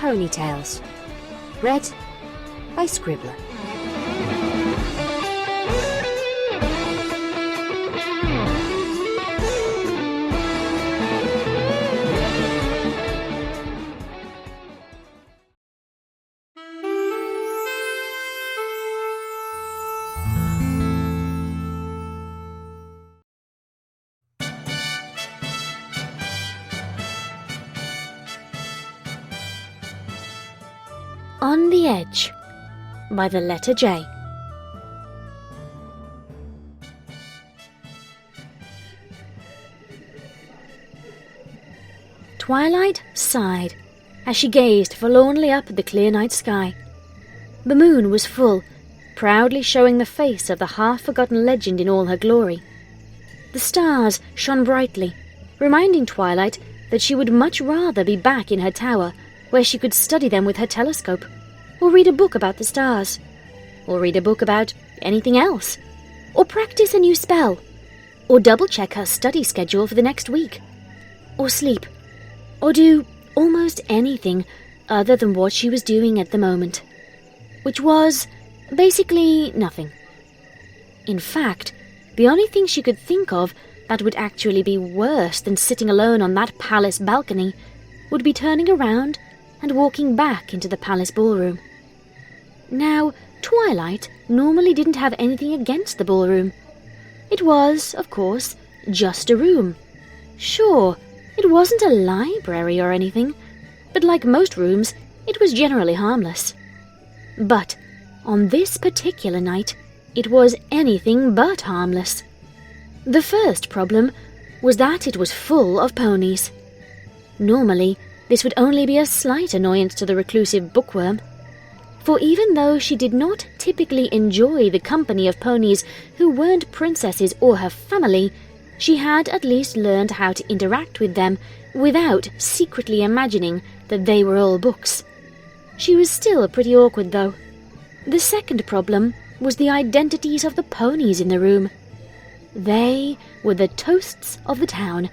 Ponytails. Read by Scribbler. On the Edge by TheLetterJ. Twilight sighed as she gazed forlornly up at the clear night sky. The moon was full, proudly showing the face of the half-forgotten legend in all her glory. The stars shone brightly, reminding Twilight that she would much rather be back in her tower, where she could study them with her telescope, or read a book about the stars, or read a book about anything else, or practice a new spell, or double-check her study schedule for the next week, or sleep, or do almost anything other than what she was doing at the moment, which was basically nothing. In fact, the only thing she could think of that would actually be worse than sitting alone on that palace balcony would be turning around and walking back into the palace ballroom. Now, Twilight normally didn't have anything against the ballroom. It was, of course, just a room. Sure, it wasn't a library or anything, but like most rooms, it was generally harmless. But on this particular night, it was anything but harmless. The first problem was that it was full of ponies. Normally, this would only be a slight annoyance to the reclusive bookworm, for even though she did not typically enjoy the company of ponies who weren't princesses or her family, she had at least learned how to interact with them without secretly imagining that they were all books. She was still pretty awkward, though. The second problem was the identities of the ponies in the room. They were the toasts of the town,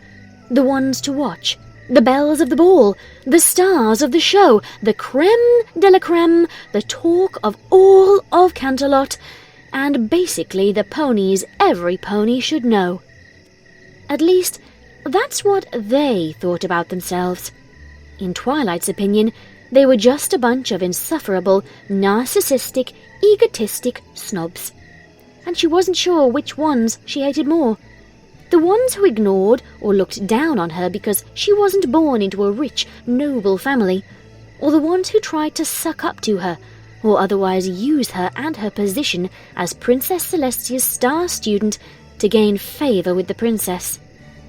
the ones to watch, the belles of the ball, the stars of the show, the creme de la creme, the talk of all of Canterlot, and basically the ponies every pony should know. At least, that's what they thought about themselves. In Twilight's opinion, they were just a bunch of insufferable, narcissistic, egotistic snobs. And she wasn't sure which ones she hated more. The ones who ignored or looked down on her because she wasn't born into a rich, noble family, or the ones who tried to suck up to her, or otherwise use her and her position as Princess Celestia's star student to gain favour with the princess.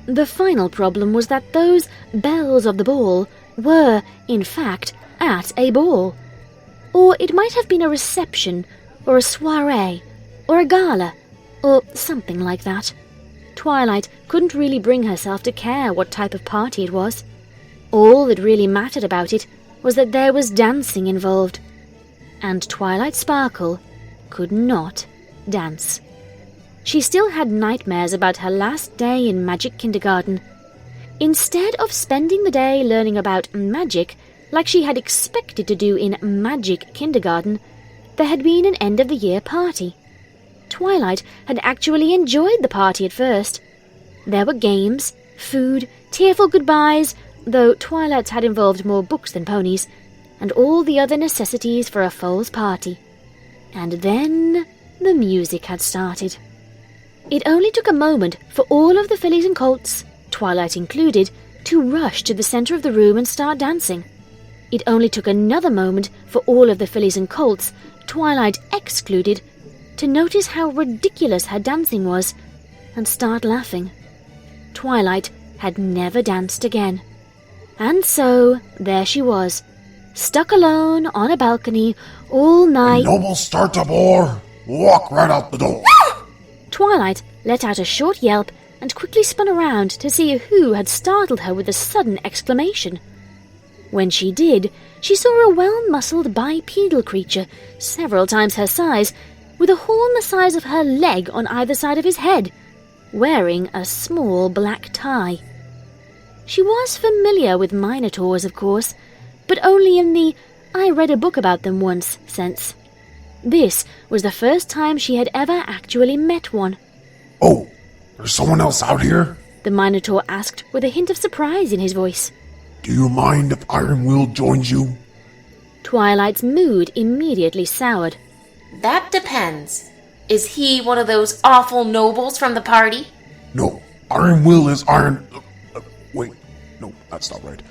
The final problem was that those belles of the ball were, in fact, at a ball. Or it might have been a reception, or a soirée, or a gala, or something like that. Twilight couldn't really bring herself to care what type of party it was. All that really mattered about it was that there was dancing involved. And Twilight Sparkle could not dance. She still had nightmares about her last day in magic kindergarten. Instead of spending the day learning about magic, like she had expected to do in magic kindergarten, there had been an end-of-the-year party. Twilight had actually enjoyed the party at first. There were games, food, tearful goodbyes, though Twilight's had involved more books than ponies, and all the other necessities for a foal's party. And then the music had started. It only took a moment for all of the fillies and colts, Twilight included, to rush to the centre of the room and start dancing. It only took another moment for all of the fillies and colts, Twilight excluded, to notice how ridiculous her dancing was, and start laughing. Twilight had never danced again. And so, there she was, stuck alone on a balcony all night. A noble start to bore, walk right out the door. Twilight let out a short yelp and quickly spun around to see who had startled her with a sudden exclamation. When she did, she saw a well-muscled bipedal creature, several times her size, with a horn the size of her leg on either side of his head, wearing a small black tie. She was familiar with minotaurs, of course, but only in the "I read a book about them once" sense. This was the first time she had ever actually met one. Oh, there's someone else out here? The Minotaur asked with a hint of surprise in his voice. Do you mind if Iron Will joins you? Twilight's mood immediately soured. That depends. Is he one of those awful nobles from the party? No, Iron Will is Iron... wait, no, that's not right.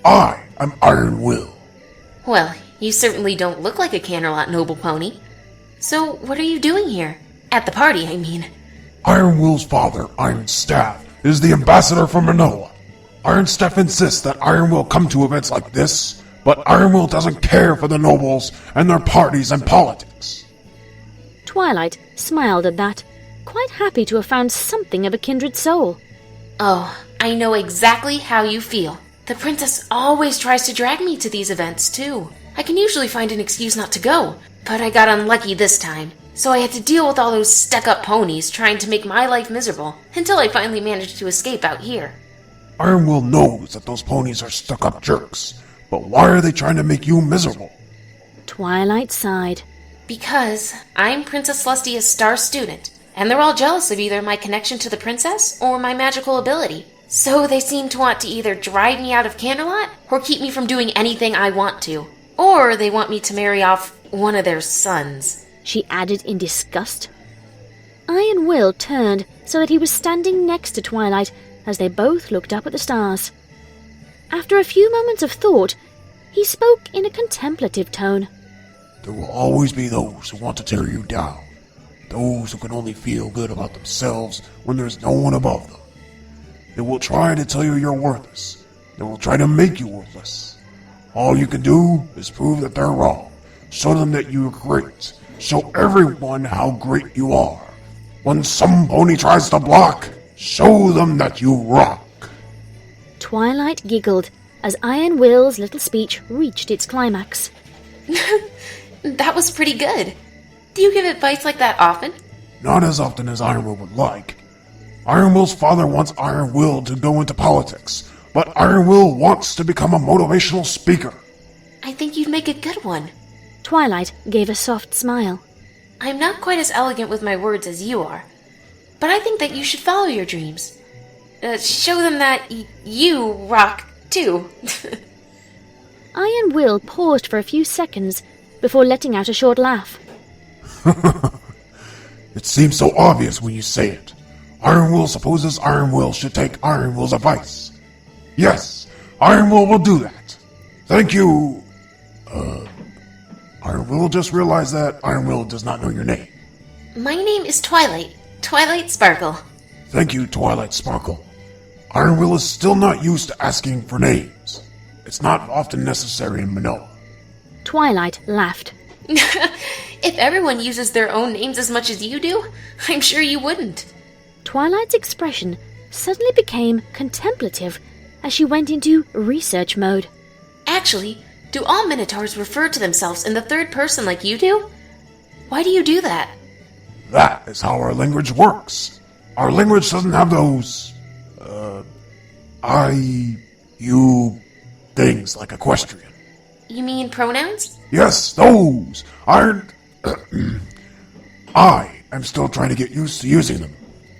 I am Iron Will. Well, you certainly don't look like a Canterlot noble pony. So, what are you doing here? At the party, I mean. Iron Will's father, Iron Staff, is the ambassador from Manoa. Iron Staff insists that Iron Will come to events like this, but Iron Will doesn't care for the nobles and their parties and politics. Twilight smiled at that, quite happy to have found something of a kindred soul. Oh, I know exactly how you feel. The princess always tries to drag me to these events, too. I can usually find an excuse not to go, but I got unlucky this time. So I had to deal with all those stuck-up ponies trying to make my life miserable, until I finally managed to escape out here. Iron Will knows that those ponies are stuck-up jerks, but why are they trying to make you miserable? Twilight sighed. Because I'm Princess Celestia's star student, and they're all jealous of either my connection to the princess or my magical ability. So they seem to want to either drive me out of Canterlot or keep me from doing anything I want to. Or they want me to marry off one of their sons, she added in disgust. Iron Will turned so that he was standing next to Twilight as they both looked up at the stars. After a few moments of thought, he spoke in a contemplative tone. There will always be those who want to tear you down. Those who can only feel good about themselves when there's no one above them. They will try to tell you you're worthless. They will try to make you worthless. All you can do is prove that they're wrong. Show them that you're great. Show everyone how great you are. When some pony tries to block, show them that you rock. Twilight giggled as Iron Will's little speech reached its climax. That was pretty good. Do you give advice like that often? Not as often as Iron Will would like. Iron Will's father wants Iron Will to go into politics, but Iron Will wants to become a motivational speaker. I think you'd make a good one. Twilight gave a soft smile. I'm not quite as elegant with my words as you are, but I think that you should follow your dreams. Show them that you rock, too. Iron Will paused for a few seconds before letting out a short laugh. It seems so obvious when you say it. Iron Will supposes Iron Will should take Iron Will's advice. Yes, Iron Will do that. Thank you. Iron Will just realized that Iron Will does not know your name. My name is Twilight. Twilight Sparkle. Thank you, Twilight Sparkle. Iron Will is still not used to asking for names. It's not often necessary in Manoa. Twilight laughed. If everyone uses their own names as much as you do, I'm sure you wouldn't. Twilight's expression suddenly became contemplative as she went into research mode. Actually, do all Minotaurs refer to themselves in the third person like you do? Why do you do that? That is how our language works. Our language doesn't have those, you things like equestrian. You mean pronouns? Yes, those! I am still trying to get used to using them.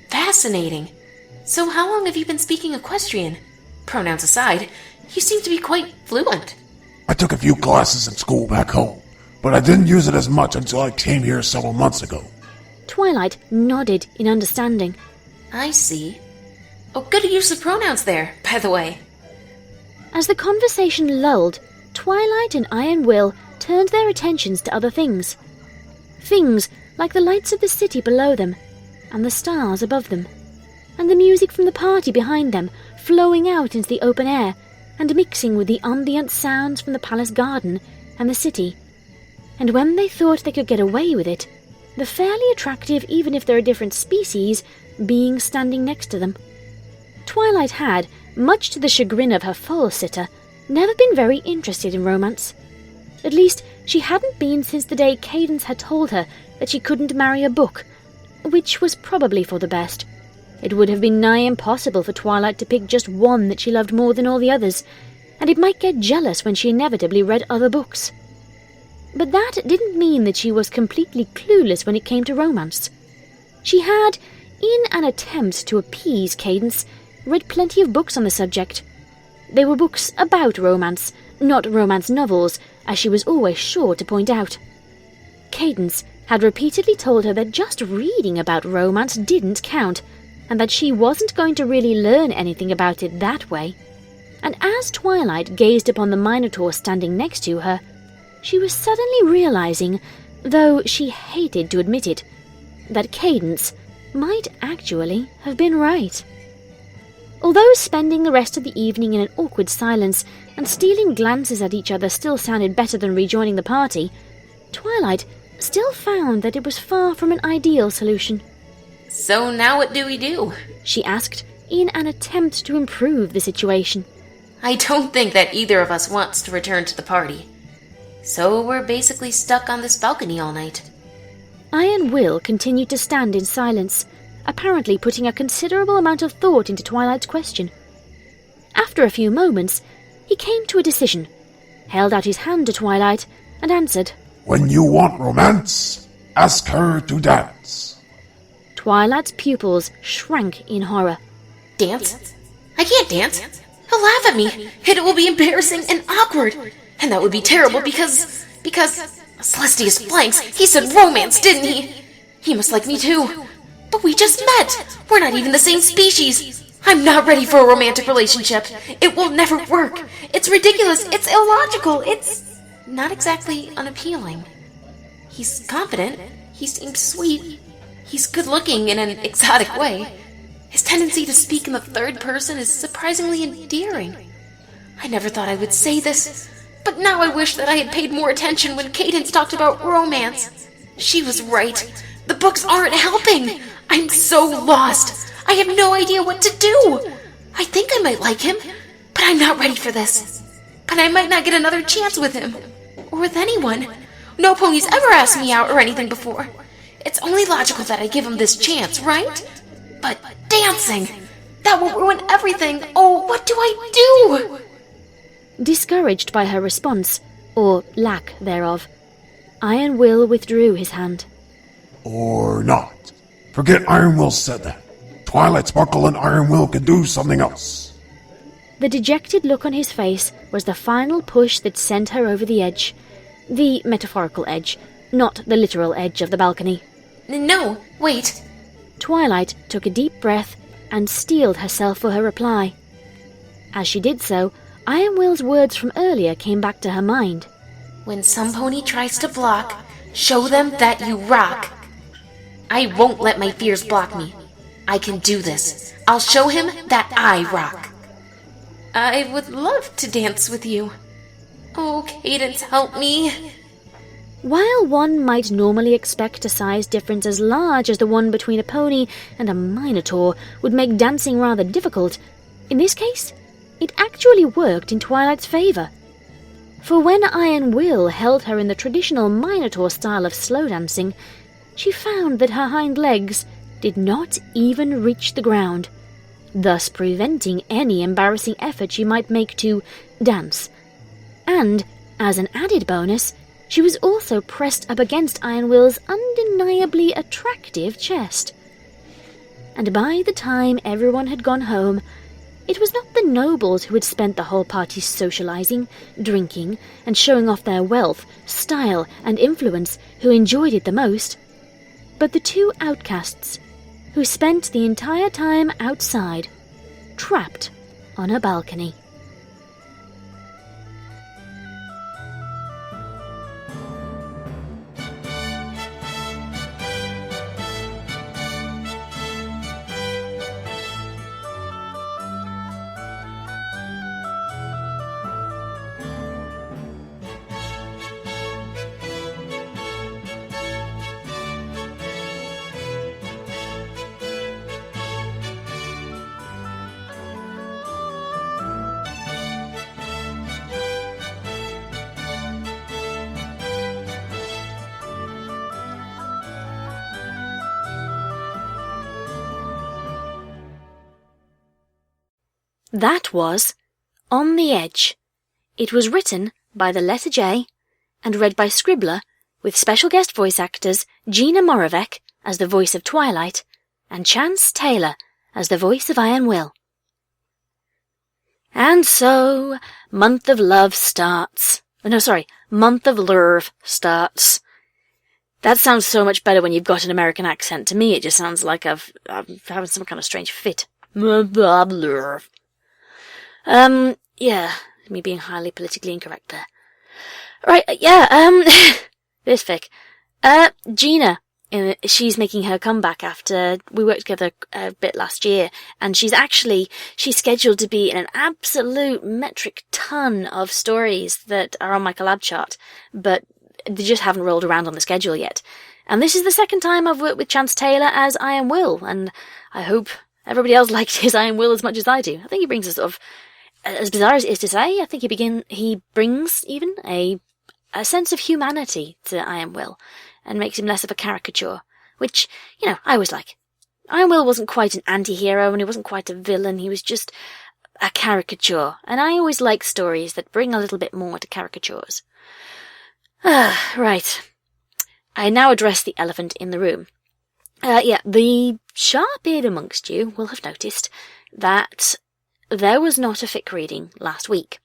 Fascinating. So how long have you been speaking equestrian? Pronouns aside, you seem to be quite fluent. I took a few classes in school back home, but I didn't use it as much until I came here several months ago. Twilight nodded in understanding. I see. Oh, good use of pronouns there, by the way. As the conversation lulled, Twilight and Iron Will turned their attentions to other things. Things like the lights of the city below them, and the stars above them, and the music from the party behind them flowing out into the open air and mixing with the ambient sounds from the palace garden and the city. And when they thought they could get away with it, the fairly attractive, even if they're a different species, being standing next to them. Twilight had, much to the chagrin of her foal-sitter, never been very interested in romance. At least, she hadn't been since the day Cadence had told her that she couldn't marry a book, which was probably for the best. It would have been nigh impossible for Twilight to pick just one that she loved more than all the others, and it might get jealous when she inevitably read other books. But that didn't mean that she was completely clueless when it came to romance. She had, in an attempt to appease Cadence, read plenty of books on the subject. They were books about romance, not romance novels, as she was always sure to point out. Cadence had repeatedly told her that just reading about romance didn't count, and that she wasn't going to really learn anything about it that way. And as Twilight gazed upon the Minotaur standing next to her, she was suddenly realizing, though she hated to admit it, that Cadence might actually have been right. Although spending the rest of the evening in an awkward silence and stealing glances at each other still sounded better than rejoining the party, Twilight still found that it was far from an ideal solution. So now what do we do? She asked, in an attempt to improve the situation. I don't think that either of us wants to return to the party. So we're basically stuck on this balcony all night. I and Will continued to stand in silence, apparently putting a considerable amount of thought into Twilight's question. After a few moments, he came to a decision, held out his hand to Twilight, and answered, When you want romance, ask her to dance. Twilight's pupils shrank in horror. Dance? I can't dance. He'll laugh at me, and it will be embarrassing and awkward. And that would be terrible because... Celestius blanks, he said romance, didn't he? He must like me too. But we just met. We're not even the same species. I'm not ready for a romantic relationship. It will never work. It's ridiculous. It's illogical. It's not exactly unappealing. He's confident. He seems sweet. He's good-looking in an exotic way. His tendency to speak in the third person is surprisingly endearing. I never thought I would say this, but now I wish that I had paid more attention when Cadence talked about romance. She was right. The books aren't helping. I'm so lost. I have no idea what to do. I think I might like him, but I'm not ready for this. But I might not get another chance with him, or with anyone. No pony's ever asked me out or anything before. It's only logical that I give him this chance, right? But dancing, that will ruin everything. Oh, what do I do? Discouraged by her response, or lack thereof, Iron Will withdrew his hand. Or not. Forget Iron Will said that. Twilight Sparkle and Iron Will can do something else. The dejected look on his face was the final push that sent her over the edge. The metaphorical edge, not the literal edge of the balcony. No, wait. Twilight took a deep breath and steeled herself for her reply. As she did so, Iron Will's words from earlier came back to her mind. When some pony tries to block, show them that you rock. I won't let my fears block me. I can do this. I'll show him that I rock. I would love to dance with you. Oh, Cadence, help me. While one might normally expect a size difference as large as the one between a pony and a minotaur would make dancing rather difficult, in this case, it actually worked in Twilight's favor. For when Iron Will held her in the traditional minotaur style of slow dancing, she found that her hind legs did not even reach the ground, thus preventing any embarrassing effort she might make to dance. And, as an added bonus, she was also pressed up against Iron Will's undeniably attractive chest. And by the time everyone had gone home, it was not the nobles who had spent the whole party socializing, drinking, and showing off their wealth, style, and influence who enjoyed it the most, but the two outcasts who spent the entire time outside, trapped on a balcony. That was On the Edge It was written by TheLetterJ and read by Scribbler, with special guest voice actors Gina Moravec as the voice of Twilight and Chance Taylor as the voice of Iron Will. And so, Month of Love starts. Month of LURVE starts. That sounds so much better when you've got an American accent. To me, it just sounds like I'm having some kind of strange fit. LURVE. Yeah, me being highly politically incorrect there. Right, this fic. Gina, she's making her comeback after we worked together a bit last year, and she's scheduled to be in an absolute metric ton of stories that are on my collab chart, but they just haven't rolled around on the schedule yet. And this is the second time I've worked with Chance Taylor as Iron Will, and I hope everybody else liked his Iron Will as much as I do. I think he brings a sort of, as bizarre as it is to say, I think he brings even a sense of humanity to Iron Will, and makes him less of a caricature, which, I always like. Iron Will wasn't quite an anti-hero, and he wasn't quite a villain, he was just a caricature, and I always like stories that bring a little bit more to caricatures. Right. I now address the elephant in the room. The sharp-eared amongst you will have noticed that there was not a fic reading last week.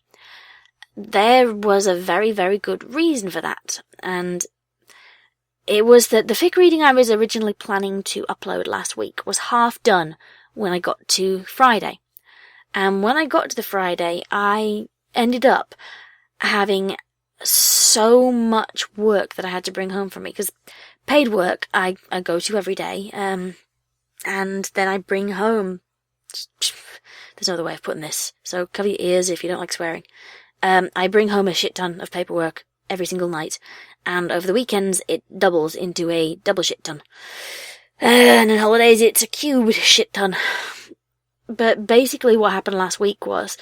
There was a very, very good reason for that, and it was that the fic reading I was originally planning to upload last week was half done when I got to Friday. And when I got to the Friday, I ended up having so much work that I had to bring home from me, because paid work I go to every day, and then I bring home, there's no other way of putting this, so cover your ears if you don't like swearing. I bring home a shit ton of paperwork every single night, and over the weekends it doubles into a double shit ton. And on holidays it's a cubed shit ton. But basically what happened last week was,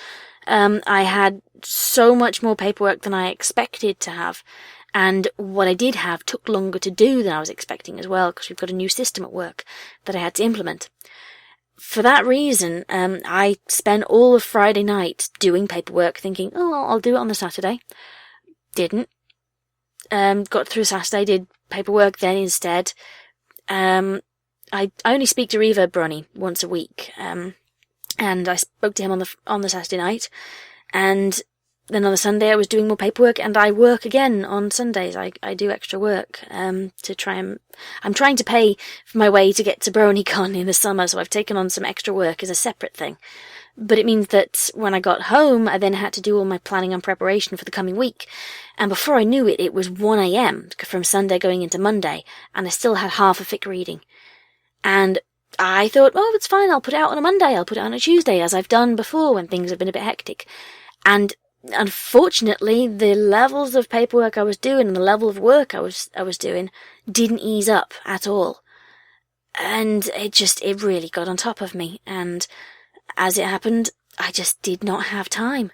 I had so much more paperwork than I expected to have, and what I did have took longer to do than I was expecting as well, because we've got a new system at work that I had to implement. For that reason, I spent all of Friday night doing paperwork, thinking, I'll do it on the Saturday. Didn't. Got through Saturday, did paperwork then instead. I only speak to Reverb Bronny once a week, and I spoke to him on the Saturday night, and then on the Sunday I was doing more paperwork, and I work again on Sundays. I do extra work, I'm trying to pay for my way to get to BronyCon in the summer, so I've taken on some extra work as a separate thing. But it means that when I got home, I then had to do all my planning and preparation for the coming week. And before I knew it, it was 1 a.m. from Sunday going into Monday, and I still had half a fic reading. And I thought, it's fine, I'll put it out on a Monday, I'll put it on a Tuesday, as I've done before when things have been a bit hectic. And unfortunately, the levels of paperwork I was doing and the level of work I was doing didn't ease up at all. And it really got on top of me, and as it happened, I just did not have time.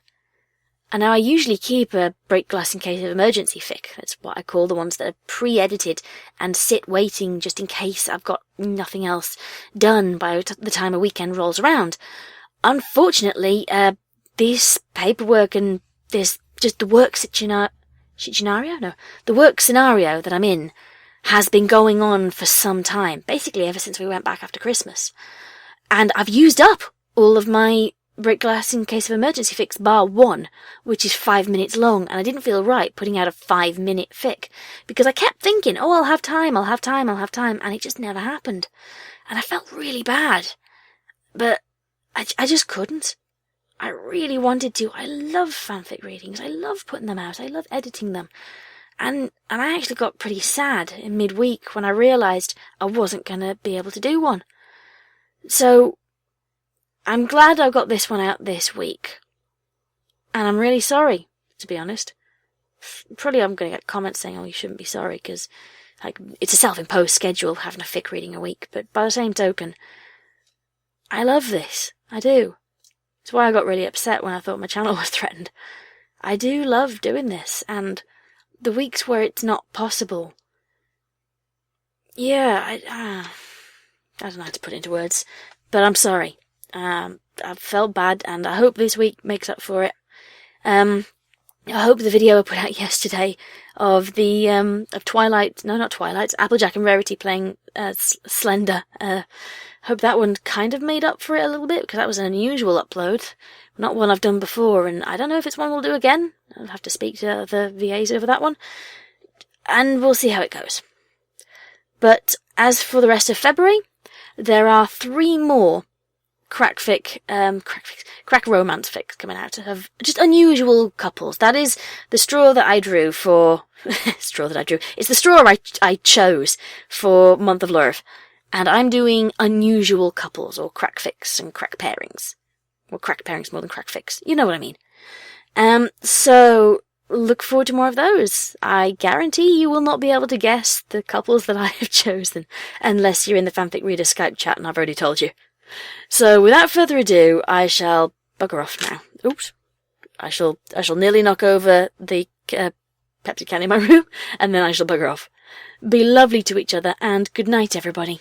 And now I usually keep a break glass in case of emergency fic. That's what I call the ones that are pre-edited and sit waiting just in case I've got nothing else done by the time a weekend rolls around. Unfortunately, this paperwork and this, just the work scenario that I'm in has been going on for some time, basically ever since we went back after Christmas. And I've used up all of my break glass in case of emergency fics bar one, which is 5 minutes long, and I didn't feel right putting out a 5-minute fic, because I kept thinking, I'll have time, and it just never happened. And I felt really bad. But I just couldn't. I really wanted to. I love fanfic readings. I love putting them out. I love editing them. And I actually got pretty sad in midweek when I realised I wasn't going to be able to do one. So I'm glad I got this one out this week. And I'm really sorry, to be honest. Probably I'm going to get comments saying, you shouldn't be sorry, because it's a self-imposed schedule having a fic reading a week. But by the same token, I love this. I do. It's why I got really upset when I thought my channel was threatened. I do love doing this, and the weeks where it's not possible, I don't know how to put it into words, but I'm sorry. I felt bad, and I hope this week makes up for it. I hope the video I put out yesterday of the of Twilight, no, not Twilight, Applejack and Rarity playing Slender. Hope that one kind of made up for it a little bit, because that was an unusual upload, not one I've done before, and I don't know if it's one we'll do again. I'll have to speak to the VAs over that one, and we'll see how it goes. But as for the rest of February, there are 3 more crack romance fics coming out of just unusual couples. That is the straw that I drew for it's the straw I chose for month of LURVE, and I'm doing unusual couples, or crack fics and crack pairings, or crack pairings more than crack fics, you know what I mean. So look forward to more of those. I guarantee you will not be able to guess the couples that I have chosen unless you're in the Fanfic Reader Skype chat, and I've already told you. So, without further ado, I shall bugger off now. Oops. I shall nearly knock over the Pepsi can in my room, and then I shall bugger off. Be lovely to each other, and good night, everybody.